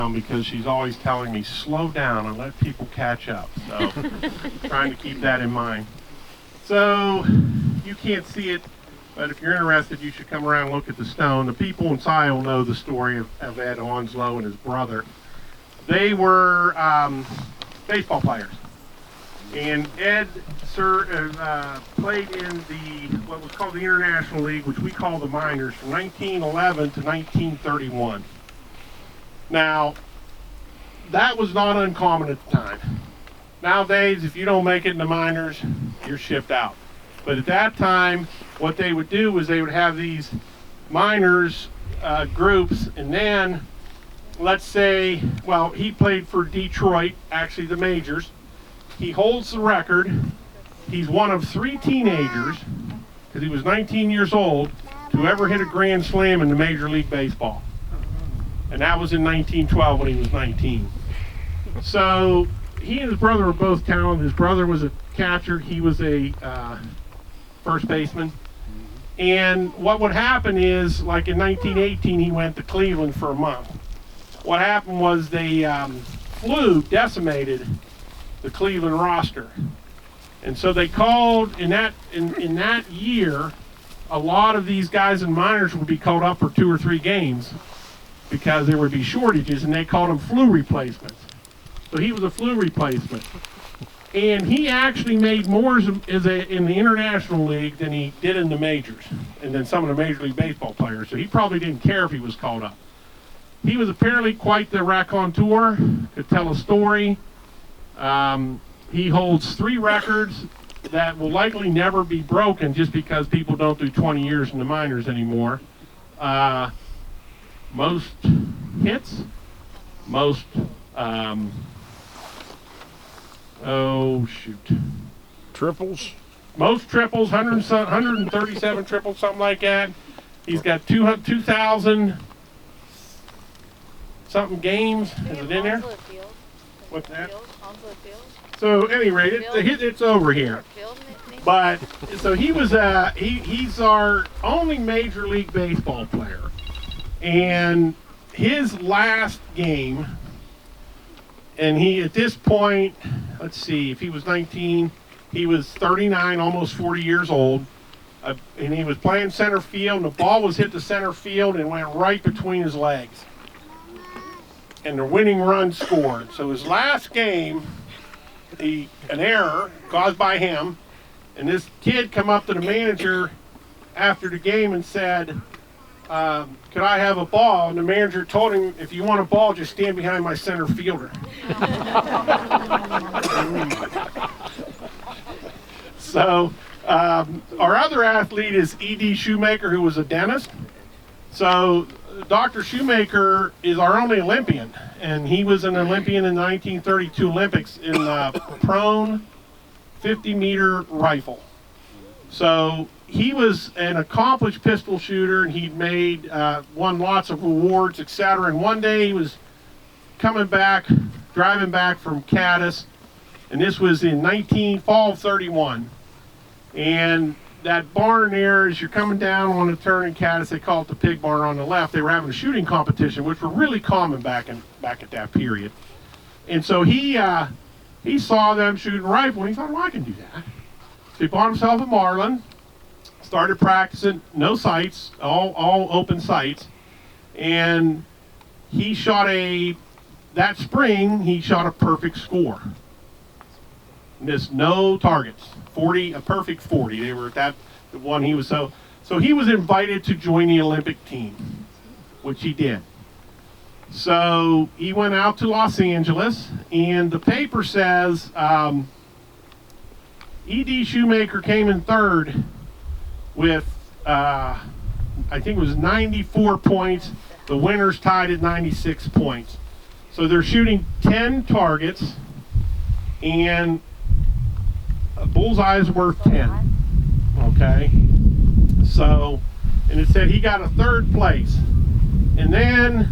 because she's always telling me slow down and let people catch up. So trying to keep that in mind. So you can't see it, but if you're interested, you should come around and look at the stone. The people inside will know the story of Ed Onslow and his brother. They were baseball players. And Ed played in what was called the International League, which we call the minors, from 1911 to 1931. Now, that was not uncommon at the time. Nowadays, if you don't make it in the minors, you're shipped out. But at that time, what they would do was they would have these minors groups, and then, let's say, well, he played for Detroit, actually the majors. He holds the record. He's one of 3 teenagers, because he was 19 years old, to ever hit a grand slam in the Major League Baseball. And that was in 1912 when he was 19. So he and his brother were both talented. His brother was a catcher. He was a first baseman. And what would happen is, like in 1918, he went to Cleveland for a month. What happened was the flu decimated the Cleveland roster. And so they called, in that year, a lot of these guys in minors would be called up for 2 or 3 games because there would be shortages, and they called them flu replacements. So he was a flu replacement. And he actually made more in the International League than he did in the majors, and then some of the Major League Baseball players. So he probably didn't care if he was called up. He was apparently quite the raconteur, could tell a story. He holds 3 records that will likely never be broken just because people don't do 20 years in the minors anymore. Most hits, most, triples? Most triples, 137 triples, something like that. He's got 2,000 something games. Is it in there? What's that? So, at any rate, it's over here. But so he was he's our only Major League Baseball player, and his last game, and he at this point, let's see, if he was 19, he was 39, almost 40 years old, and he was playing center field, and the ball was hit the center field and went right between his legs, and the winning run scored. So his last game, an error caused by him, and this kid come up to the manager after the game and said, could I have a ball? And the manager told him, if you want a ball, just stand behind my center fielder. So our other athlete is D Shumaker, who was a dentist. So Dr. Shumaker is our only Olympian, and he was an Olympian in the 1932 Olympics in the prone 50-meter rifle. So he was an accomplished pistol shooter, and he'd won lots of awards, etc. And one day he was driving back from Cadiz, and this was in fall of 31. And that barn there, as you're coming down on the turn in Cadiz, they call it the pig barn on the left. They were having a shooting competition, which were really common back at that period. And so he saw them shooting a rifle, and he thought, well, I can do that. So he bought himself a Marlin, started practicing, no sights, all open sights, and he that spring, he shot a perfect score. Missed no targets, a perfect 40. They were the one he was so he was invited to join the Olympic team, which he did. So he went out to Los Angeles, and the paper says D Shumaker came in third with I think it was 94 points. The winners tied at 96 points. So they're shooting 10 targets, and a bullseye's worth 10. Okay, so, and it said he got a 3rd place, and then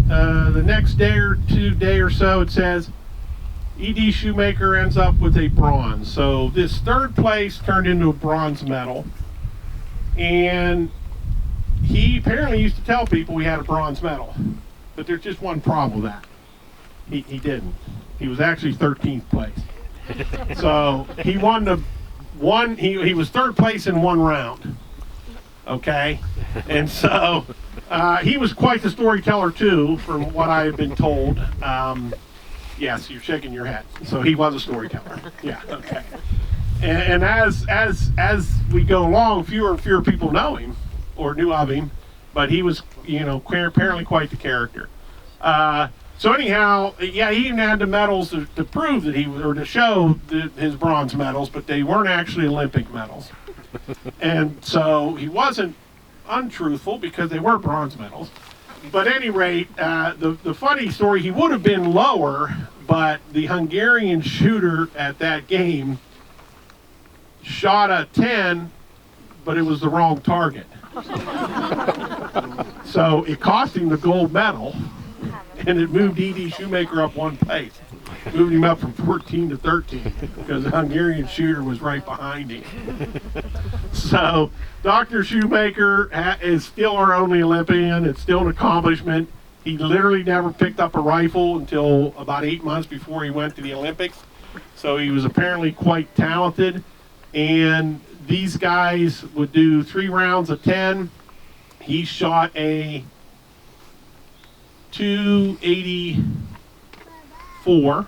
the next day or so, it says D Shumaker ends up with a bronze. So this 3rd place turned into a bronze medal, and he apparently used to tell people we had a bronze medal, but there's just one problem with that. He didn't. He was actually 13th place. So he won he was third place in one round. Okay? And so he was quite the storyteller too, from what I have been told. Yes, you're shaking your head. So he was a storyteller. Yeah, okay. And as we go along, fewer and fewer people know him or knew of him, but he was, apparently quite the character. So anyhow, yeah, he even had the medals to prove that to show his bronze medals, but they weren't actually Olympic medals. And so he wasn't untruthful because they were bronze medals. But at any rate, the funny story, he would have been lower, but the Hungarian shooter at that game shot a 10, but it was the wrong target. So it cost him the gold medal, and it moved D Shumaker up one place. Moved him up from 14 to 13 because the Hungarian shooter was right behind him. So Dr. Shumaker is still our only Olympian. It's still an accomplishment. He literally never picked up a rifle until about 8 months before he went to the Olympics. So he was apparently quite talented. And these guys would do 3 rounds of 10. He shot a 284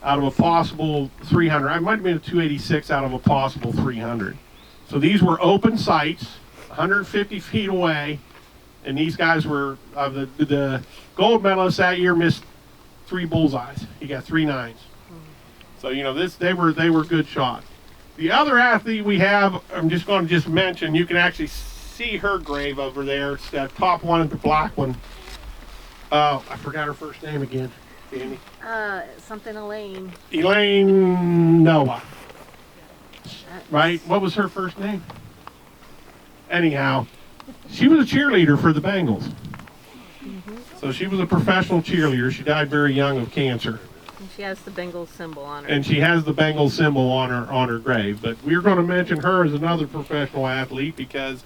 out of a possible 300. I might have been a 286 out of a possible 300. So these were open sights, 150 feet away, and these guys were the gold medalists that year missed 3 bullseyes. He got 3 nines. So they were good shots. The other athlete we have, I'm just going to mention. You can actually see her grave over there. It's that top one, the black one. I forgot her first name again, Danny. Something Elaine. Elaine Noah. Right? What was her first name? Anyhow, she was a cheerleader for the Bengals. Mm-hmm. So she was a professional cheerleader. She died very young of cancer. And she has the Bengals symbol on her. And she has the Bengals symbol on her grave. But we're going to mention her as another professional athlete because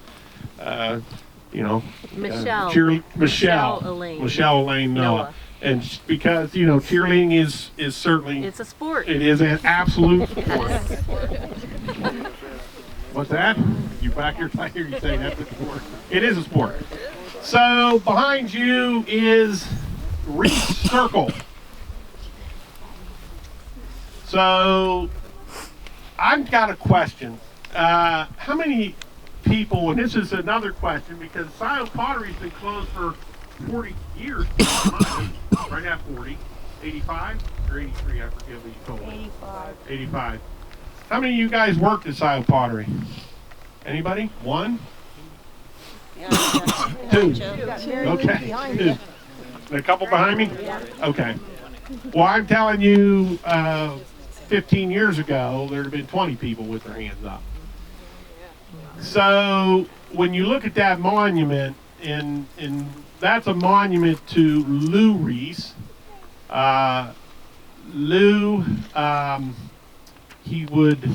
Michelle Elaine Noah. And because cheerleading is certainly, it's a sport. It is an absolute sport. What's that? You back your tire? You say that's a sport? It is a sport. So behind you is Reese Circle. So I've got a question. How many people, and this is another question because Scioto Pottery's been closed for 40 years, right at 40, 85 or 83, I forget what you told me. 85. How many of you guys worked at Scioto Pottery? Anybody? 1? 2. Okay. 2. A couple behind me? Okay. Well, I'm telling you, 15 years ago, there'd have been 20 people with their hands up. So when you look at that monument, and that's a monument to Lou Reese. Lou, he would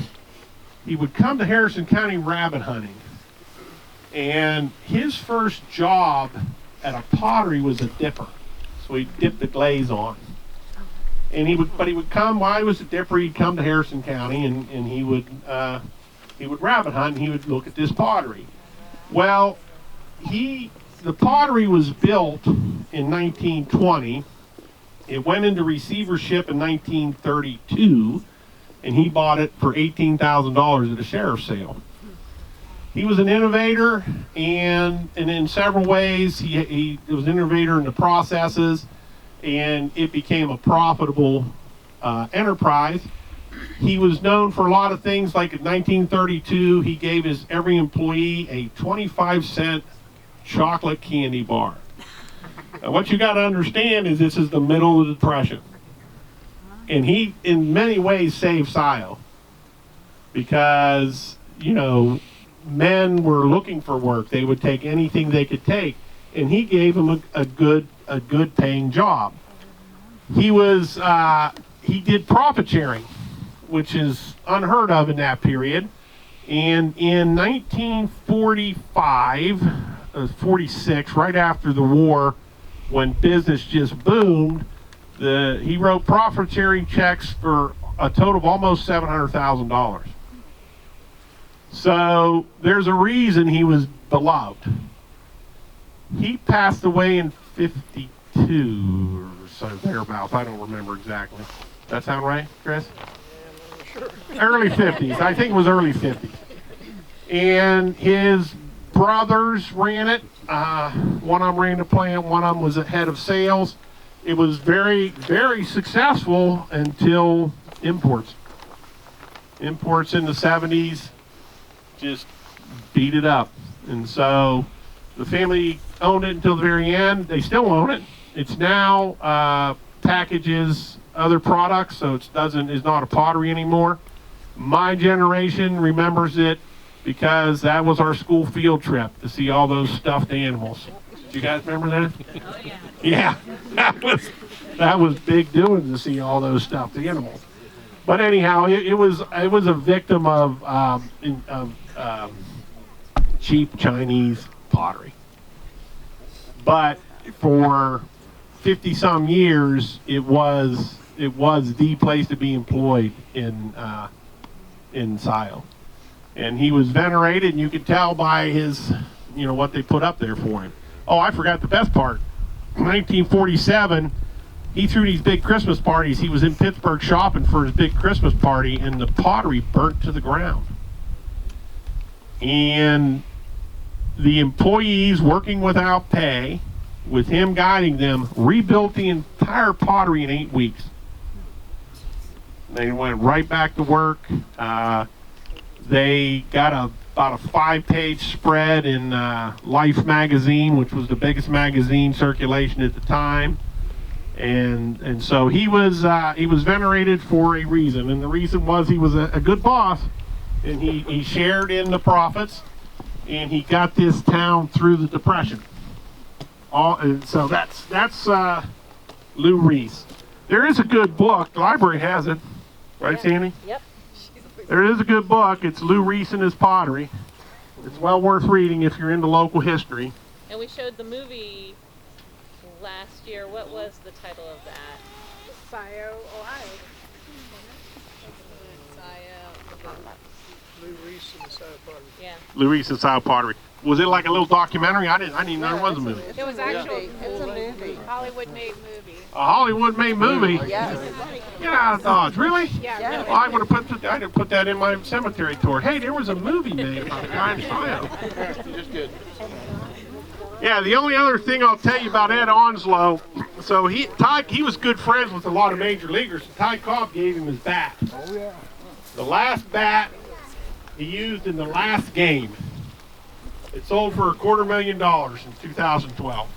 come to Harrison County rabbit hunting, and his first job at a pottery was a dipper. So he dipped the glaze on, and he would come while he was a dipper. He'd come to Harrison County, and he would rabbit hunt, and he would look at this pottery. Well, the pottery was built in 1920. It went into receivership in 1932, and he bought it for $18,000 at a sheriff's sale. He was an innovator, and in several ways, he was an innovator in the processes, and it became a profitable enterprise. He was known for a lot of things, like in 1932, he gave every employee a 25-cent chocolate candy bar. Now, what you got to understand is this is the middle of the Depression. And he, in many ways, saved Scioto because, men were looking for work. They would take anything they could take, and he gave them a good paying job. He did profit sharing, which is unheard of in that period. And in 1945, 46, right after the war, when business just boomed, He wrote profit sharing checks for a total of almost $700,000. So there's a reason he was beloved. He passed away in 52 or so, thereabouts. I don't remember exactly. That sound right, Chris? Sure. Early 50s. I think it was early 50s. And his brothers ran it. One of them ran the plant. One of them was the head of sales. It was very, very successful until imports. Imports in the 70s just beat it up. And so the family owned it until the very end. They still own it. It's now packages other products, so it is not a pottery anymore. My generation remembers it because that was our school field trip to see all those stuffed animals. Do you guys remember that? Oh, yeah. Yeah, that was big doing to see all those stuffed animals. But anyhow, it was a victim of cheap Chinese pottery. But for 50-some years, it was the place to be employed in Scio. And he was venerated, and you could tell by his, what they put up there for him. Oh, I forgot the best part. 1947, he threw these big Christmas parties. He was in Pittsburgh shopping for his big Christmas party, and the pottery burnt to the ground. And the employees working without pay, with him guiding them, rebuilt the entire pottery in 8 weeks. They went right back to work. They got about a 5-page spread in Life magazine, which was the biggest magazine circulation at the time. And so he was venerated for a reason, and the reason was he was a good boss, and he shared in the profits, and he got this town through the Depression. And so that's Lou Reese. There is a good book. The library has it, right, Sandy? Yep. There is a good book. It's Lou Reese and His Pottery. It's well worth reading if you're into local history. And we showed the movie last year. What was the title of that? Scio, Ohio. Lou Reese and the Scio Pottery. Yeah. Lou Reese and Scio Pottery. Was it like a little documentary? I didn't even know there was a movie. It was actually, it's a movie. Hollywood-made movie. A Hollywood-made movie? Yes. Get out of Dodge. Really? Yeah. Well, I would have I didn't put that in my cemetery tour. Hey, there was a movie made about the guy in Scio. Just good. Yeah, the only other thing I'll tell you about Ed Onslow, so he was good friends with a lot of major leaguers. Ty Cobb gave him his bat. Oh, yeah. The last bat he used in the last game. It sold for $250,000 in 2012.